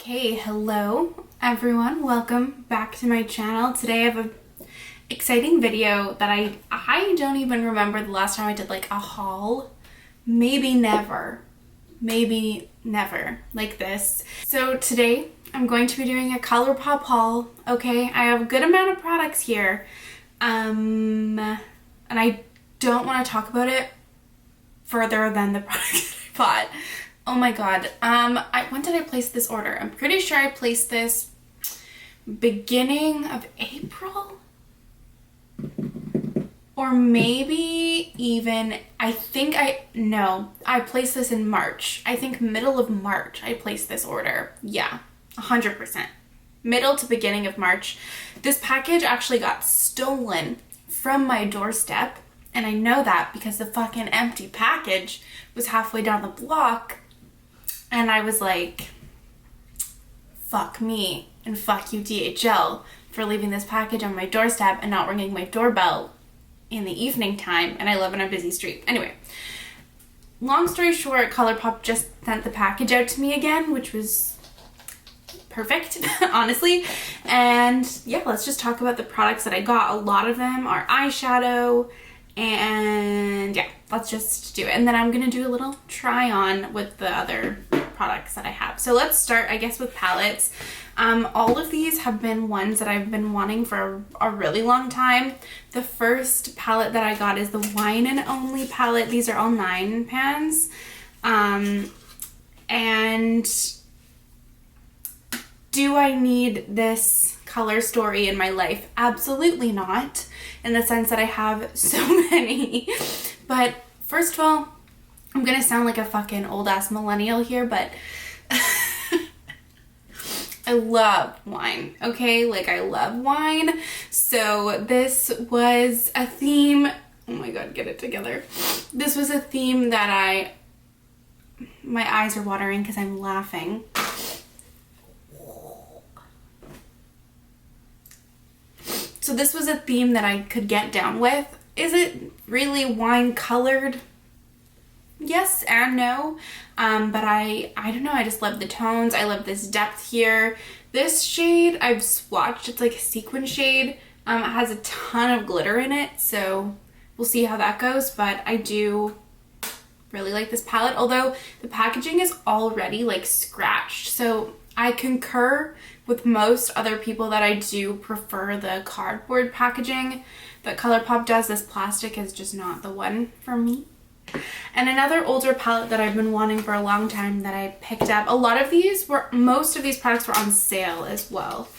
Okay, hello everyone. Welcome back to my channel. Today I have an exciting video that I don't even remember the last time I did like a haul. Maybe never like this. So today I'm going to be doing a Colourpop haul. Okay, I have a good amount of products here. And I don't want to talk about it further than the product that I bought. Oh my god. When did I place this order? I'm pretty sure I placed this beginning of April? Or maybe even, I placed this in March. I think middle of March I placed this order. Yeah, 100%. Middle to beginning of March. This package actually got stolen from my doorstep. And I know that because the fucking empty package was halfway down the block. And I was like, fuck me and fuck you DHL for leaving this package on my doorstep and not ringing my doorbell in the evening time. And I live on a busy street. Anyway, long story short, Colourpop just sent the package out to me again, which was perfect, honestly. And yeah, let's just talk about the products that I got. A lot of them are eyeshadow. And yeah, let's just do it. And then I'm going to do a little try on with the other products that I have. So let's start, I guess, with palettes. All of these have been ones that I've been wanting for a really long time. The first palette that I got is the Wine and Only palette. These are all 9 pans. And do I need this color story in my life? Absolutely not, in the sense that I have so many. But first of all, I'm gonna sound like a fucking old ass millennial here, but I love wine, okay? Like, I love wine. So this was a theme. Oh my god, get it together. This was a theme that my eyes are watering because I'm laughing. So this was a theme that I could get down with. Is it really wine colored? Yes and no. But I don't know, I just love the tones. I love this depth here. This shade I've swatched. It's like a sequin shade. It has a ton of glitter in it, so we'll see how that goes. But I do really like this palette, although the packaging is already like scratched. So I concur with most other people that I do prefer the cardboard packaging that Colourpop does. This plastic is just not the one for me. And another older palette that I've been wanting for a long time that I picked up. Most of these products were on sale as well.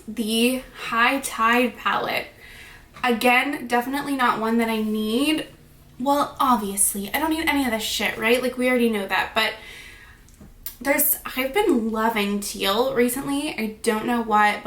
The High Tide palette. Again, definitely not one that I need. Well, obviously, I don't need any of this shit, right? Like, we already know that, but I've been loving teal recently. I don't know what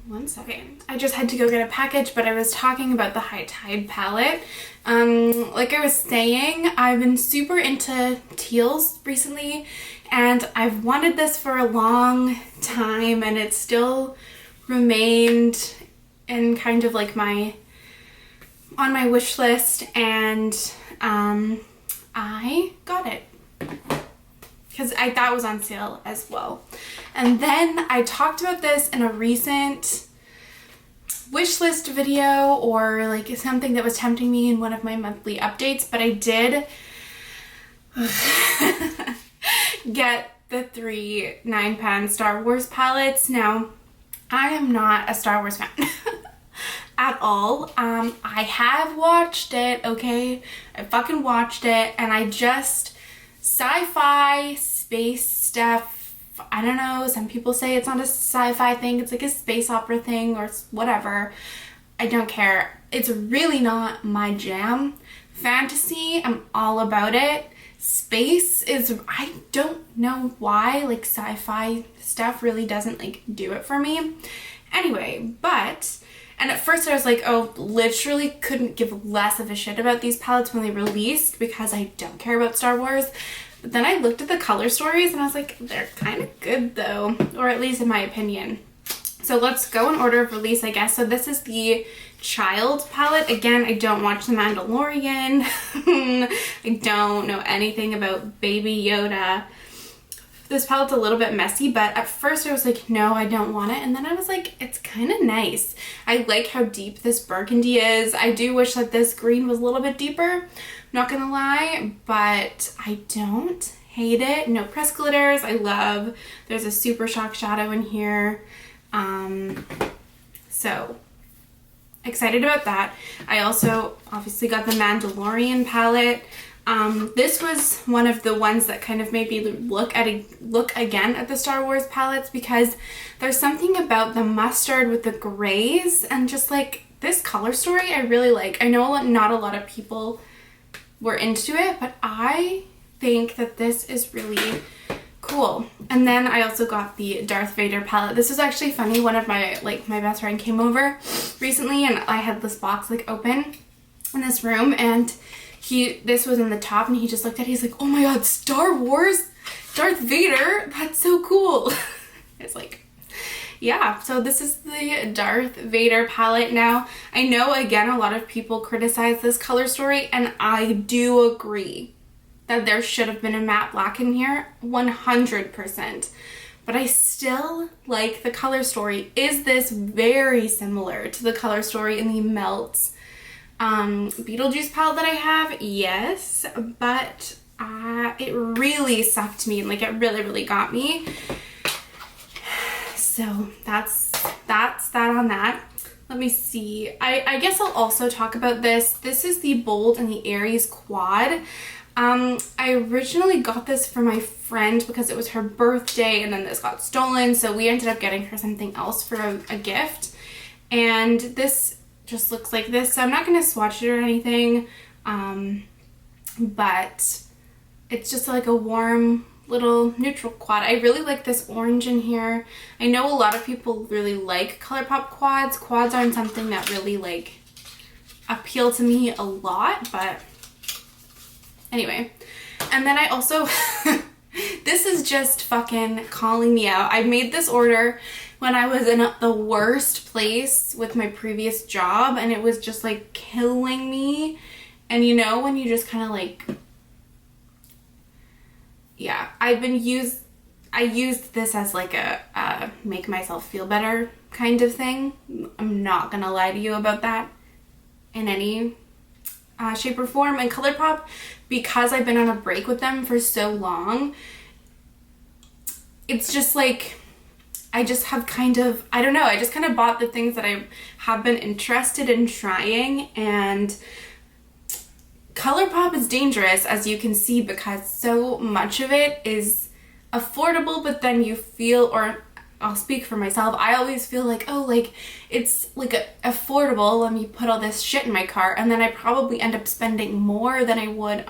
one second. I just had to go get a package, but I was talking about the High Tide palette. Like I was saying, I've been super into teals recently, and I've wanted this for a long time, and it still remained in kind of like on my wish list, and I got it because I thought it was on sale as well. And then I talked about this in a recent wish list video, or like something that was tempting me in one of my monthly updates, but I did get the 3 9-pan Star Wars palettes. Now, I am not a Star Wars fan at all. I have watched it, okay? I fucking watched it, and I just, sci-fi, space stuff, I don't know, some people say it's not a sci-fi thing, it's like a space opera thing or whatever. I don't care. It's really not my jam. Fantasy, I'm all about it. Space is, I don't know why, like sci-fi stuff really doesn't like do it for me. Anyway, and at first I was like, oh, literally couldn't give less of a shit about these palettes when they released because I don't care about Star Wars. But then I looked at the color stories and I was like, they're kind of good though, or at least in my opinion. So let's go in order of release, I guess. So this is the child palette. Again, I don't watch The Mandalorian. I don't know anything about Baby Yoda. This palette's a little bit messy, but at first I was like, no, I don't want it. And then I was like, it's kind of nice. I like how deep this burgundy is. I do wish that this green was a little bit deeper, not gonna lie, but I don't hate it. No press glitters. I love, there's a Super Shock shadow in here. So excited about that. I also obviously got the Mandalorian palette. This was one of the ones that kind of made me look again at the Star Wars palettes, because there's something about the mustard with the grays and just like this color story I really like. I know not a lot of people were into it, but I think that this is really cool. And then I also got the Darth Vader palette. This is actually funny. One of my best friend came over recently and I had this box like open in this room, and this was in the top, and he just looked at it. He's like, oh my god, Star Wars, Darth Vader, that's so cool. It's like, yeah, so this is the Darth Vader palette. Now, I know, again, a lot of people criticize this color story, and I do agree that there should have been a matte black in here, 100%. But I still like the color story. Is this very similar to the color story in the Melt Beetlejuice palette that I have? Yes, but it really sucked me, and like it really got me. So that's that on that. Let me see. I guess I'll also talk about this. This is the Bold and the Aries quad. I originally got this for my friend because it was her birthday, and then this got stolen, so we ended up getting her something else for a gift. And this just looks like this, so I'm not going to swatch it or anything, but it's just like a warm little neutral quad. I really like this orange in here. I know a lot of people really like Colourpop quads. Quads aren't something that really like appeal to me a lot, but anyway. And then I also this is just fucking calling me out. I made this order when I was in the worst place with my previous job, and it was just like killing me. And you know when you just kind of like, yeah, I used this as like a make myself feel better kind of thing. I'm not gonna lie to you about that in any shape or form. And Colourpop, because I've been on a break with them for so long, it's just like I just have kind of, I don't know, I just kind of bought the things that I have been interested in trying. And Colourpop is dangerous, as you can see, because so much of it is affordable, but then you feel, or I'll speak for myself, I always feel like, oh, like it's like affordable, let me put all this shit in my cart, and then I probably end up spending more than I would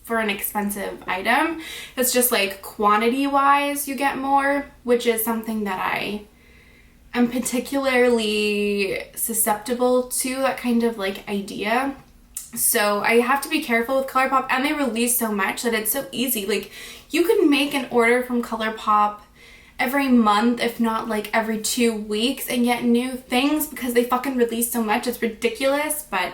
for an expensive item. It's just like quantity wise you get more, which is something that I am particularly susceptible to, that kind of like idea. So I have to be careful with Colourpop, and they release so much that it's so easy. Like you can make an order from Colourpop every month, if not like every 2 weeks, and get new things because they fucking release so much. It's ridiculous, but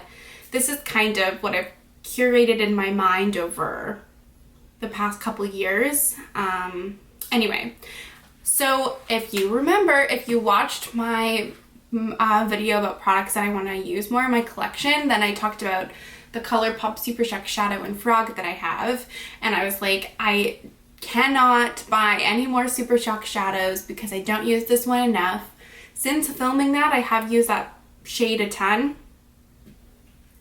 this is kind of what I've curated in my mind over the past couple years. Anyway, so if you remember, if you watched my video about products that I want to use more in my collection, then I talked about the Colourpop Super Shock Shadow and Frog that I have, and I was like, I cannot buy any more Super Shock shadows because I don't use this one enough. Since filming that, I have used that shade a ton,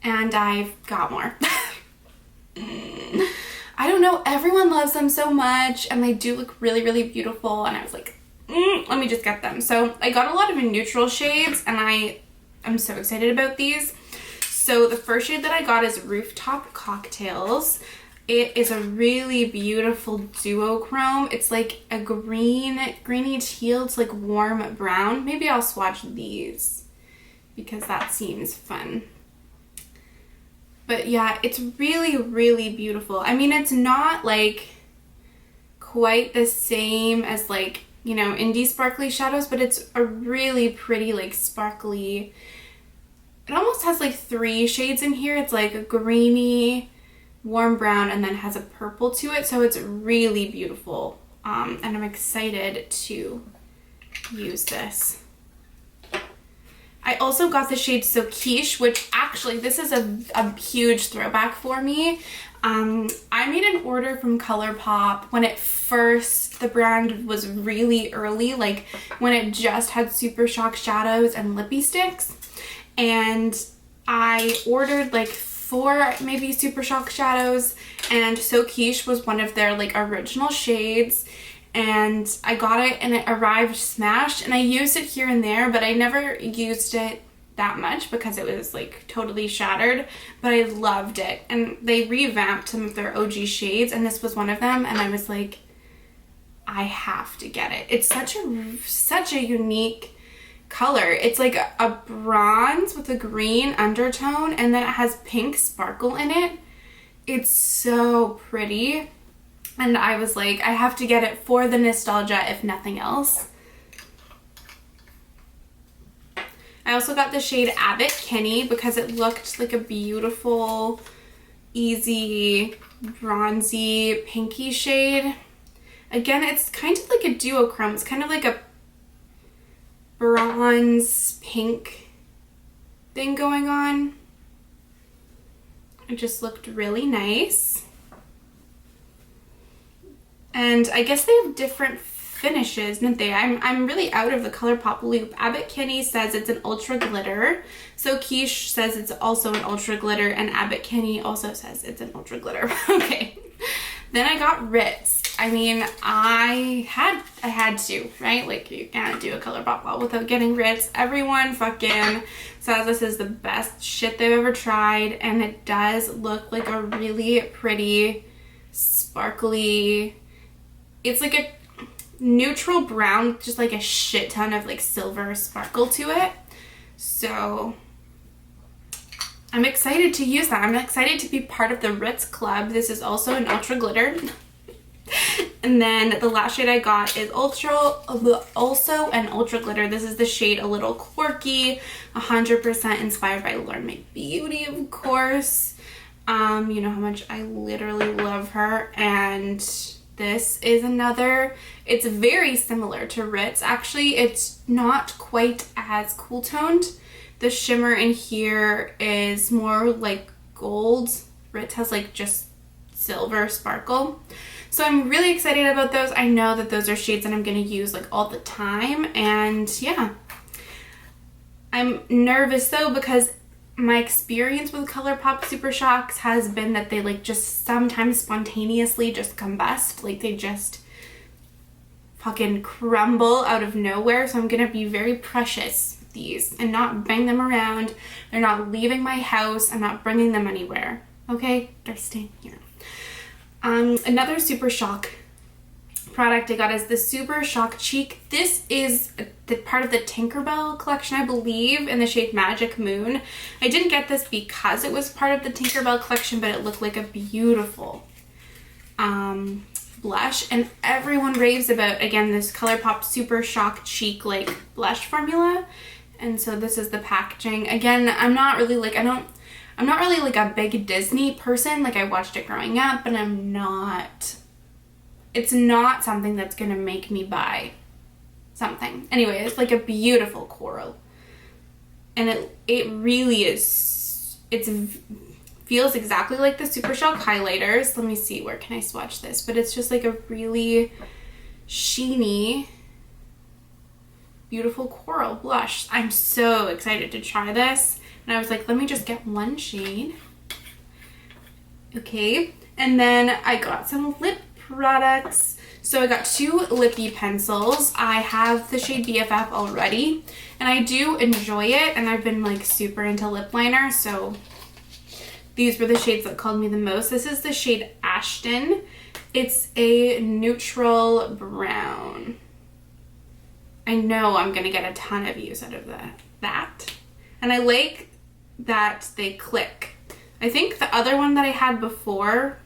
and I've got more. I don't know, everyone loves them so much, and they do look really beautiful, and I was like, let me just get them. So I got a lot of neutral shades, and I am so excited about these. So the first shade that I got is Rooftop Cocktails. It is a really beautiful duochrome. It's like a greeny teal. It's like warm brown. Maybe I'll swatch these because that seems fun. But yeah, it's really beautiful. I mean, it's not like quite the same as like, you know, indie sparkly shadows, but it's a really pretty like sparkly it almost has like 3 shades in here. It's like a greeny, warm brown, and then has a purple to it. So it's really beautiful. And I'm excited to use this. I also got the shade So Quiche, which actually, this is a huge throwback for me. I made an order from Colourpop when it first, the brand was really early, like when it just had Super Shock shadows and lippy sticks. And I ordered like 4 maybe Super Shock shadows, and So Quiche was one of their like original shades. And I got it and it arrived smashed, and I used it here and there, but I never used it that much because it was like totally shattered, but I loved it. And they revamped some of their OG shades, and this was one of them, and I was like, I have to get it. It's such a unique color. It's like a bronze with a green undertone, and then it has pink sparkle in it. It's so pretty. And I was like, I have to get it for the nostalgia, if nothing else. I also got the shade Abbott Kinney because it looked like a beautiful, easy, bronzy, pinky shade. Again, it's kind of like a duochrome. It's kind of like a bronze pink thing going on. It just looked really nice. And I guess they have different finishes, don't they? I'm really out of the Colourpop loop. Abbott Kinney says it's an ultra glitter. So Quiche says it's also an ultra glitter, and Abbott Kinney also says it's an ultra glitter. Okay. Then I got Ritz. I mean, I had to, right? Like, you can't do a Colourpop haul without getting Ritz. Everyone fucking says this is the best shit they've ever tried, and it does look like a really pretty, sparkly, it's like a neutral brown, just like a shit ton of like silver sparkle to it. So I'm excited to use that. I'm excited to be part of the Ritz Club. This is also an ultra glitter. And then the last shade I got is also an ultra glitter. This is the shade A Little Quirky, 100% inspired by Lauren McBeauty, of course. You know how much I literally love her. And this is another, it's very similar to Ritz. Actually, it's not quite as cool toned. The shimmer in here is more like gold. Ritz has like just silver sparkle. So I'm really excited about those. I know that those are shades that I'm going to use like all the time. And yeah, I'm nervous though because my experience with Colourpop Super Shocks has been that they like just sometimes spontaneously just combust. Like they just fucking crumble out of nowhere. So I'm going to be very precious with these and not bang them around. They're not leaving my house. I'm not bringing them anywhere. Okay? They're staying here. Another Super Shock product I got is the Super Shock Cheek. This is the part of the Tinkerbell collection, I believe, in the shade Magic Moon. I didn't get this because it was part of the Tinkerbell collection, but it looked like a beautiful blush. And everyone raves about, again, this Colourpop Super Shock Cheek like blush formula. And so this is the packaging. Again, I'm not really like a big Disney person. Like, I watched it growing up, but it's not something that's gonna make me buy something. Anyway, it's like a beautiful coral. And it really is, feels exactly like the Super Shock highlighters. Let me see, where can I swatch this? But it's just like a really sheeny, beautiful coral blush. I'm so excited to try this. And I was like, let me just get one shade. Okay, and then I got some lip products. So I got 2 lippy pencils. I have the shade BFF already, and I do enjoy it, and I've been like super into lip liner, so these were the shades that called me the most. This is the shade Ashton. It's a neutral brown. I know I'm gonna get a ton of use out of that. And I like that they click. I think the other one that I had before,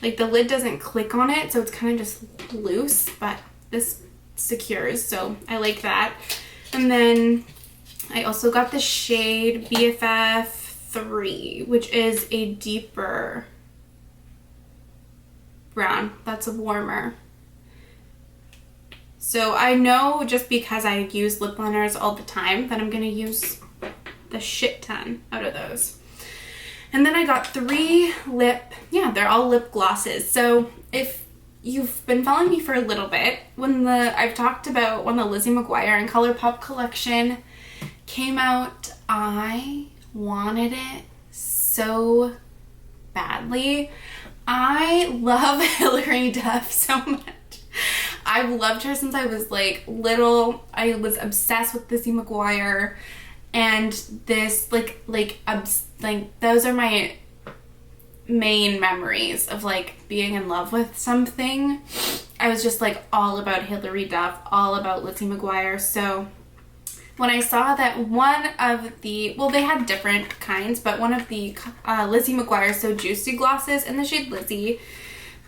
like the lid doesn't click on it, so it's kind of just loose, but this secures, so I like that. And then I also got the shade BFF3, which is a deeper brown. That's a warmer. So I know just because I use lip liners all the time that I'm going to use the shit ton out of those. And then I got 3 they're all lip glosses. So if you've been following me for a little bit, I've talked about when the Lizzie McGuire and Colourpop collection came out, I wanted it so badly. I love Hilary Duff so much. I've loved her since I was like little. I was obsessed with Lizzie McGuire, and this those are my main memories of like being in love with something. I was just like all about Hilary Duff, all about Lizzie McGuire. So when I saw that one of the, well, they had different kinds, but one of the Lizzie McGuire So Juicy glosses in the shade Lizzie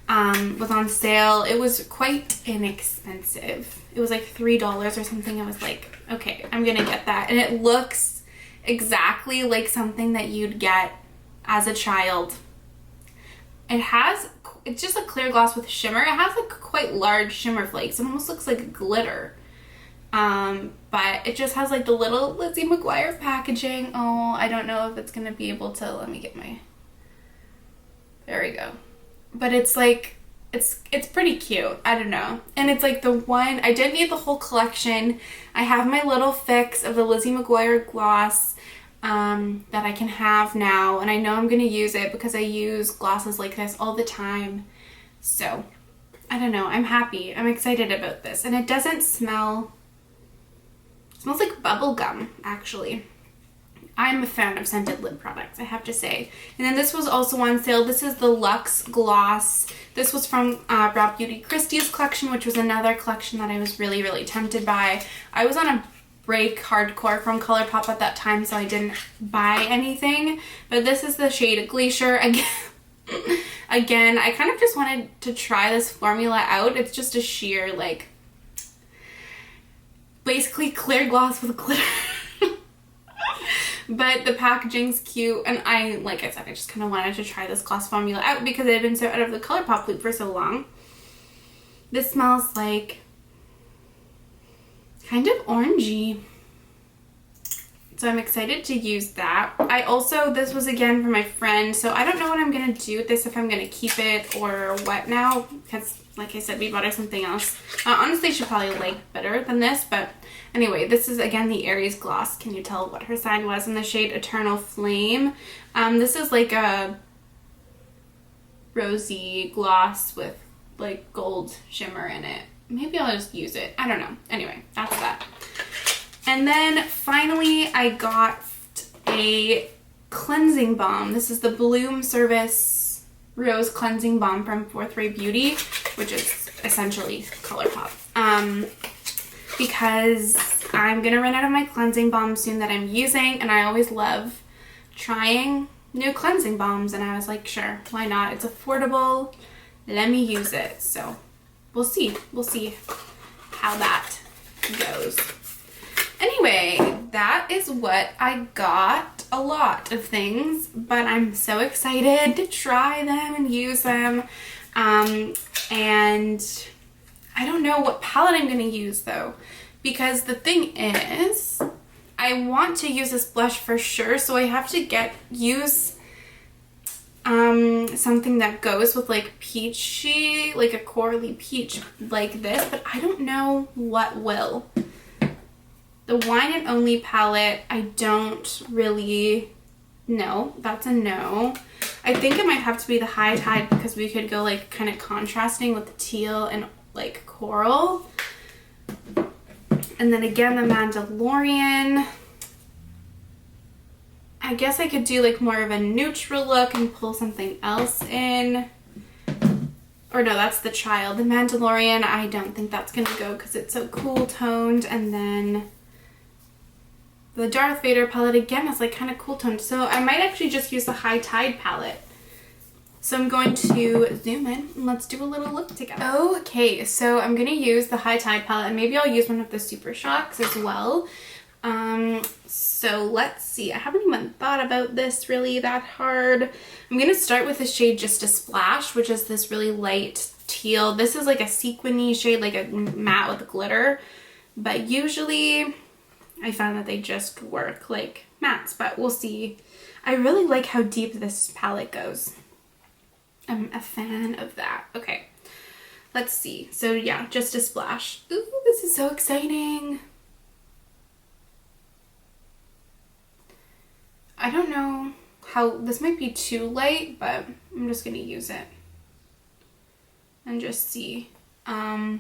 was on sale. It was quite inexpensive. It was like $3 or something. I was like, okay, I'm gonna get that. And it looks exactly like something that you'd get as a child. It's just a clear gloss with shimmer. It has like quite large shimmer flakes. It almost looks like glitter. But it just has like the little Lizzie McGuire packaging. Oh, I don't know if it's gonna be able to, let me get there we go. But it's like, it's pretty cute. I don't know. And it's like the one, I didn't need the whole collection. I have my little fix of the Lizzie McGuire gloss that I can have now. And I know I'm going to use it because I use glosses like this all the time. So, I don't know. I'm happy. I'm excited about this. And it doesn't smell, it smells like bubble gum, actually. I'm a fan of scented lip products, I have to say. And then this was also on sale. This is the Luxe Gloss. This was from Brow Beauty Christie's collection, which was another collection that I was really, really tempted by. I was on a break hardcore from Colourpop at that time, so I didn't buy anything. But this is the shade Glacier. Again, I kind of just wanted to try this formula out. It's just a sheer, like, basically clear gloss with glitter. But the packaging's cute, and like I said, I just kind of wanted to try this gloss formula out because it had been so out of the Colourpop loop for so long. This smells like kind of orangey. So I'm excited to use that. This was again for my friend, so I don't know what I'm going to do with this, if I'm going to keep it or what now, because like I said, we bought her something else. Honestly, she probably like better than this, but anyway, this is again the Aries gloss. Can you tell what her sign was? In the shade Eternal Flame. This is like a rosy gloss with like gold shimmer in it. Maybe I'll just use it. I don't know. Anyway, that's that. And then finally I got a cleansing balm. This is the Bloom Service Rose Cleansing Balm from Fourth Ray Beauty, which is essentially Colourpop. Because I'm gonna run out of my cleansing balm soon that I'm using, and I always love trying new cleansing balms, and I was like, sure, why not? It's affordable, let me use it. So we'll see how that goes. Anyway, that is what I got. A lot of things, but I'm so excited to try them and use them. And I don't know what palette I'm going to use though, because the thing is, I want to use this blush for sure, so I have to use something that goes with like peachy, like a corally peach like this, but I don't know what will. The Wine and Only palette, I don't really know. That's a no. I think it might have to be the High Tide because we could go like kind of contrasting with the teal and like coral. And then again, the Mandalorian. I guess I could do like more of a neutral look and pull something else in. Or no, that's the Child. The Mandalorian, I don't think that's going to go because it's so cool toned. And then the Darth Vader palette again is like kind of cool toned. So I might actually just use the High Tide palette. So I'm going to zoom in and let's do a little look together. Okay, so I'm going to use the High Tide palette, and maybe I'll use one of the Super Shocks as well. So let's see. I haven't even thought about this really that hard. I'm gonna start with the shade Just a Splash, which is this really light teal. This is like a sequiny shade, like a matte with glitter. But usually I found that they just work like mattes, but we'll see. I really like how deep this palette goes. I'm a fan of that. Okay, let's see. So yeah, Just a Splash. Ooh, this is so exciting. I don't know how, this might be too light, but I'm just gonna use it and just see. I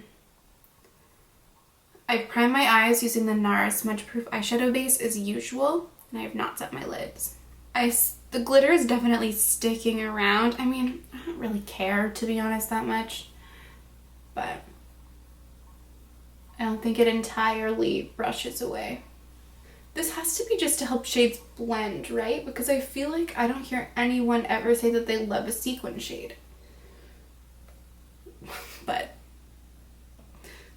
prime my eyes using the NARS Smudge Proof Eyeshadow Base as usual, and I have not set my lids. The glitter is definitely sticking around. I mean, I don't really care, to be honest, that much, but I don't think it entirely brushes away. This has to be just to help shades blend, right? Because I feel like I don't hear anyone ever say that they love a sequin shade. But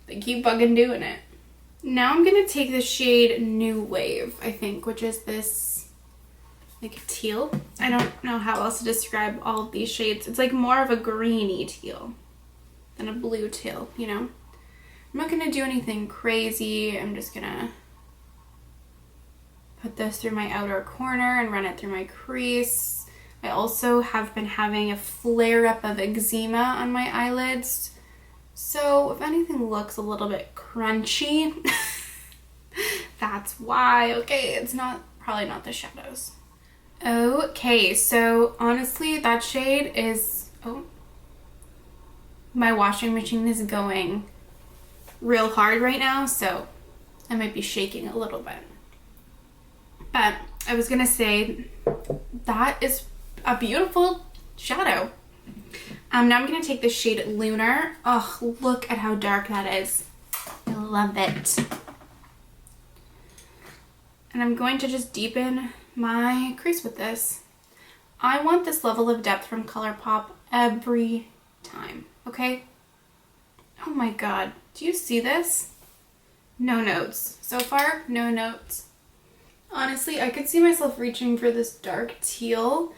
they keep bugging doing it. Now I'm gonna take the shade New Wave, I think, which is this like teal. I don't know how else to describe all of these shades. It's like more of a greeny teal than a blue teal, you know? I'm not gonna do anything crazy. I'm just gonna put this through my outer corner and run it through my crease. I also have been having a flare-up of eczema on my eyelids. So if anything looks a little bit crunchy, that's why. Okay, it's probably not the shadows. Okay, so honestly, that shade is, oh, my washing machine is going real hard right now, so I might be shaking a little bit. But I was gonna say, that is a beautiful shadow. Now I'm gonna take the shade Lunar. Oh, look at how dark that is. I love it. And I'm going to just deepen my crease with this. I want this level of depth from Colourpop every time, okay? Oh my god, do you see this? No notes. So far, no notes. Honestly, I could see myself reaching for this dark teal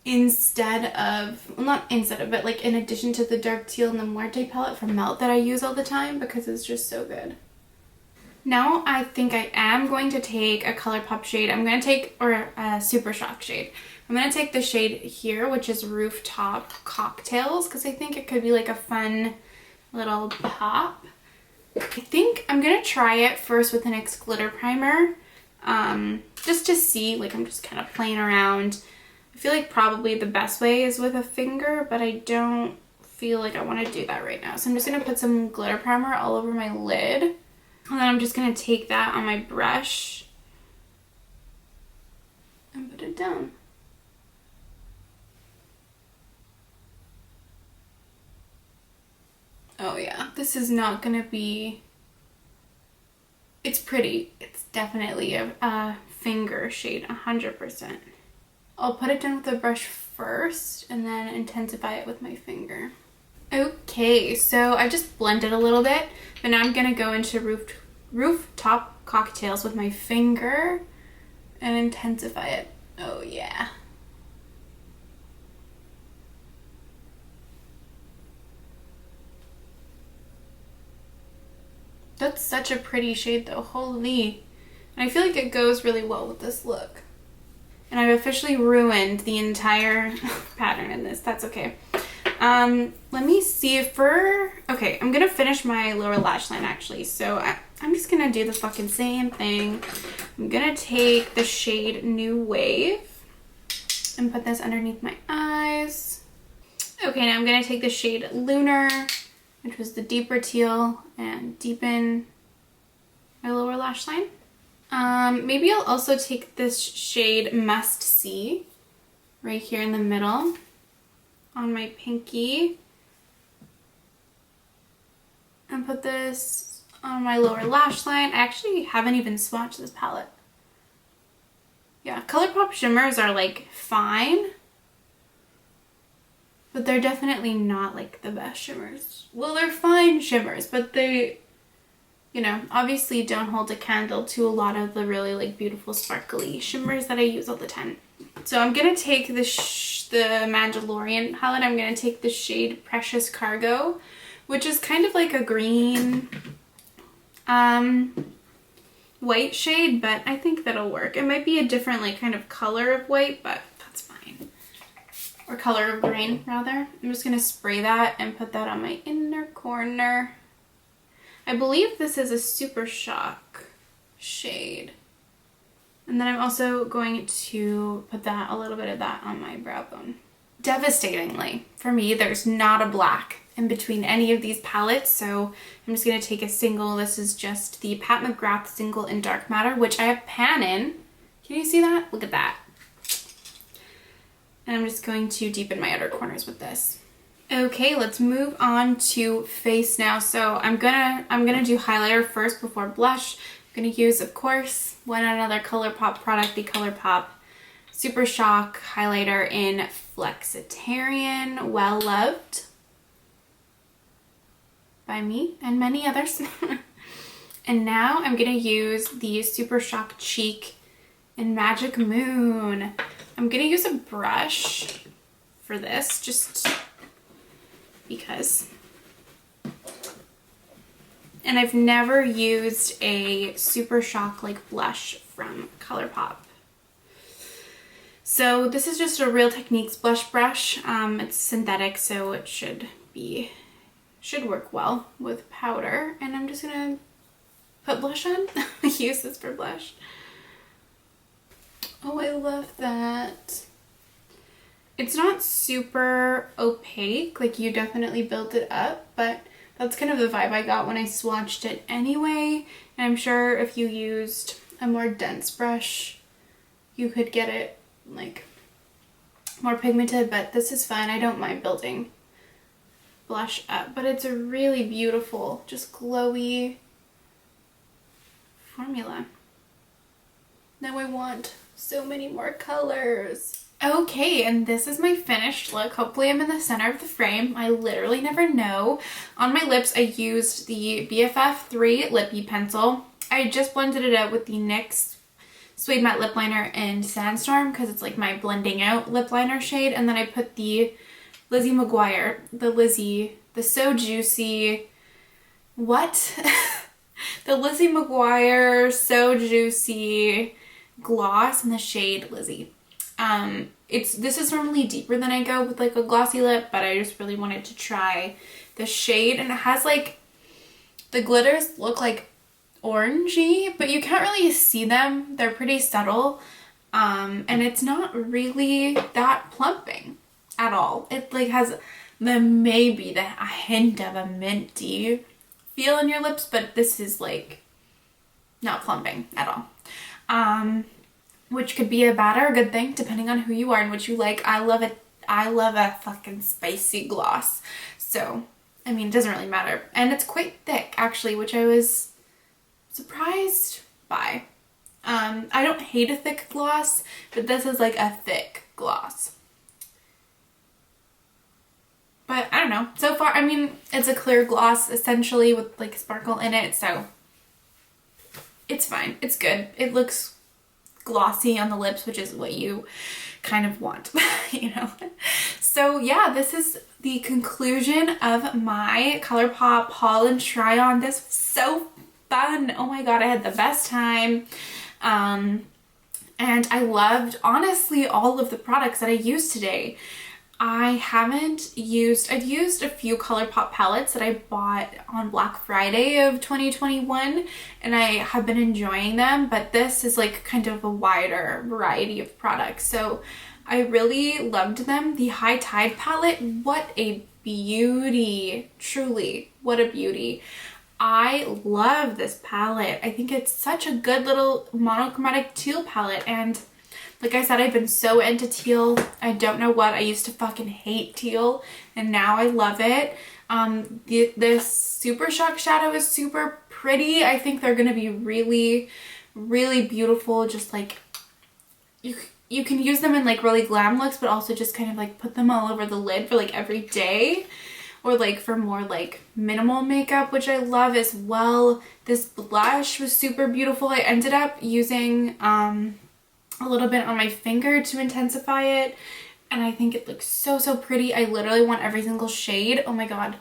instead of, well, not instead of, but like in addition to the dark teal in the Muerte palette from Melt that I use all the time because it's just so good. Now I think I am going to take a Colourpop shade. I'm going to take, or a Super Shock shade. I'm going to take the shade here, which is Rooftop Cocktails, because I think it could be like a fun little pop. I think I'm going to try it first with the NYX glitter primer, just to see, like I'm just kind of playing around. I feel like probably the best way is with a finger, but I don't feel like I want to do that right now. So I'm just going to put some glitter primer all over my lid. And then I'm just going to take that on my brush and put it down. Oh yeah, this is not going to be... It's pretty. It's definitely a finger shade, 100%. I'll put it down with the brush first and then intensify it with my finger. Okay, so I just blended a little bit, but now I'm gonna go into Rooftop Cocktails with my finger and intensify it. Oh yeah. That's such a pretty shade though, holy. And I feel like it goes really well with this look. And I've officially ruined the entire pattern in this. That's okay. Let me see if okay, I'm gonna finish my lower lash line actually. So I'm just gonna do the fucking same thing. I'm gonna take the shade New Wave and put this underneath my eyes. Okay, now I'm gonna take the shade Lunar, which was the deeper teal, and deepen my lower lash line. Maybe I'll also take this shade Must See right here in the middle on my pinky and put this on my lower lash line. I actually haven't even swatched this palette. Yeah, Colourpop shimmers are like fine, but they're definitely not like the best shimmers. Well, they're fine shimmers, but they you know, obviously don't hold a candle to a lot of the really like beautiful sparkly shimmers that I use all the time. So I'm going to take the Mandalorian palette. I'm going to take the shade Precious Cargo, which is kind of like a green white shade, but I think that'll work. It might be a different like kind of color of white, but that's fine. Or color of green rather. I'm just going to spray that and put that on my inner corner. I believe this is a Super Shock shade. And then I'm also going to put a little bit of that on my brow bone. Devastatingly, for me, there's not a black in between any of these palettes, so I'm just going to take a single. This is just the Pat McGrath Single in Dark Matter, which I have pan in. Can you see that? Look at that. And I'm just going to deepen my outer corners with this. Okay, let's move on to face now. So I'm gonna do highlighter first before blush. I'm gonna use, of course, another Colourpop product, the Colourpop Super Shock highlighter in Flexitarian, well loved by me and many others. And now I'm gonna use the Super Shock Cheek in Magic Moon. I'm gonna use a brush for this, just because. And I've never used a Super Shock like blush from Colourpop. So this is just a Real Techniques blush brush. It's synthetic, so it should work well with powder. And I'm just gonna put blush on. Use this for blush. Oh, I love that. It's not super opaque, like you definitely built it up, but that's kind of the vibe I got when I swatched it anyway. And I'm sure if you used a more dense brush, you could get it like more pigmented, but this is fine. I don't mind building blush up, but it's a really beautiful, just glowy formula. Now I want so many more colors. Okay, and this is my finished look. Hopefully I'm in the center of the frame. I literally never know. On my lips, I used the BFF3 Lippy Pencil. I just blended it out with the NYX Suede Matte Lip Liner in Sandstorm because it's like my blending out lip liner shade. And then I put the Lizzie McGuire, the So Juicy, what? The Lizzie McGuire So Juicy gloss in the shade Lizzie. This is normally deeper than I go with like a glossy lip, but I just really wanted to try the shade, and it has like, the glitters look like orangey, but you can't really see them. They're pretty subtle, and it's not really that plumping at all. It like has maybe a hint of a minty feel in your lips, but this is like not plumping at all. Which could be a bad or a good thing depending on who you are and what you like. I love it. I love a fucking spicy gloss. So, I mean, it doesn't really matter. And it's quite thick actually, which I was surprised by. I don't hate a thick gloss, but this is like a thick gloss. But I don't know. So far, I mean, it's a clear gloss essentially with like sparkle in it, so it's fine. It's good. It looks glossy on the lips, which is what you kind of want, you know. So yeah, this is the conclusion of my Colourpop haul and try on. This was so fun. Oh my god, I had the best time. And I loved, honestly, all of the products that I used today. I've used a few Colourpop palettes that I bought on Black Friday of 2021, and I have been enjoying them, but this is like kind of a wider variety of products, so I really loved them. The High Tide palette, what a beauty, truly, what a beauty. I love this palette. I think it's such a good little monochromatic teal palette, and like I said, I've been so into teal. I don't know what. I used to fucking hate teal, and now I love it. This Super Shock shadow is super pretty. I think they're going to be really, really beautiful. Just like, you can use them in like really glam looks, but also just kind of like put them all over the lid for like every day. or like for more like minimal makeup, which I love as well. This blush was super beautiful. I ended up using a little bit on my finger to intensify it, and I think it looks so, so pretty. I literally want every single shade. Oh my god.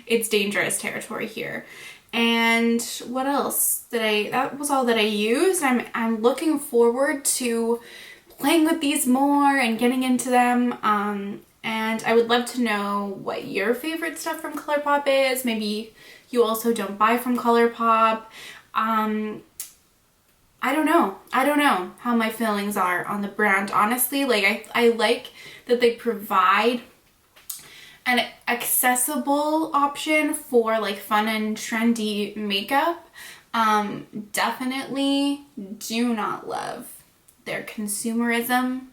It's dangerous territory here. And what else that was all that I used. I'm looking forward to playing with these more and getting into them. And I would love to know what your favorite stuff from Colourpop is. Maybe you also don't buy from Colourpop. I don't know. I don't know how my feelings are on the brand, honestly. Like, I like that they provide an accessible option for like fun and trendy makeup. Definitely do not love their consumerism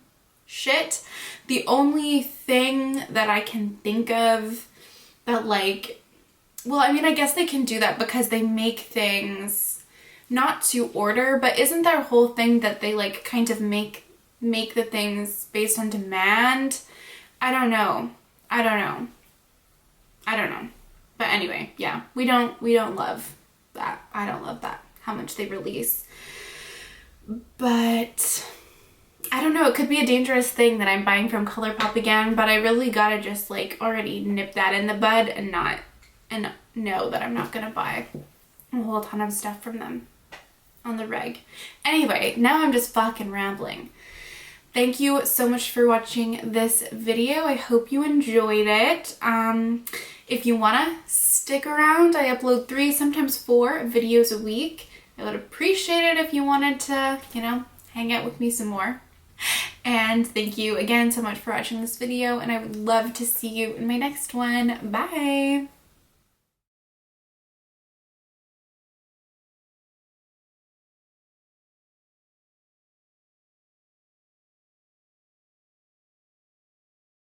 shit. The only thing that I can think of that like, well, I mean, I guess they can do that because they make things not to order, but isn't their whole thing that they like kind of make the things based on demand? I don't know. But anyway, yeah, we don't love that. I don't love that, how much they release. But I don't know, it could be a dangerous thing that I'm buying from Colourpop again, but I really gotta just like already nip that in the bud and know that I'm not gonna buy a whole ton of stuff from them on the reg. Anyway, now I'm just fucking rambling. Thank you so much for watching this video. I hope you enjoyed it. If you wanna stick around, I upload 3, sometimes 4 videos a week. I would appreciate it if you wanted to, you know, hang out with me some more. And thank you again so much for watching this video, and I would love to see you in my next one. Bye!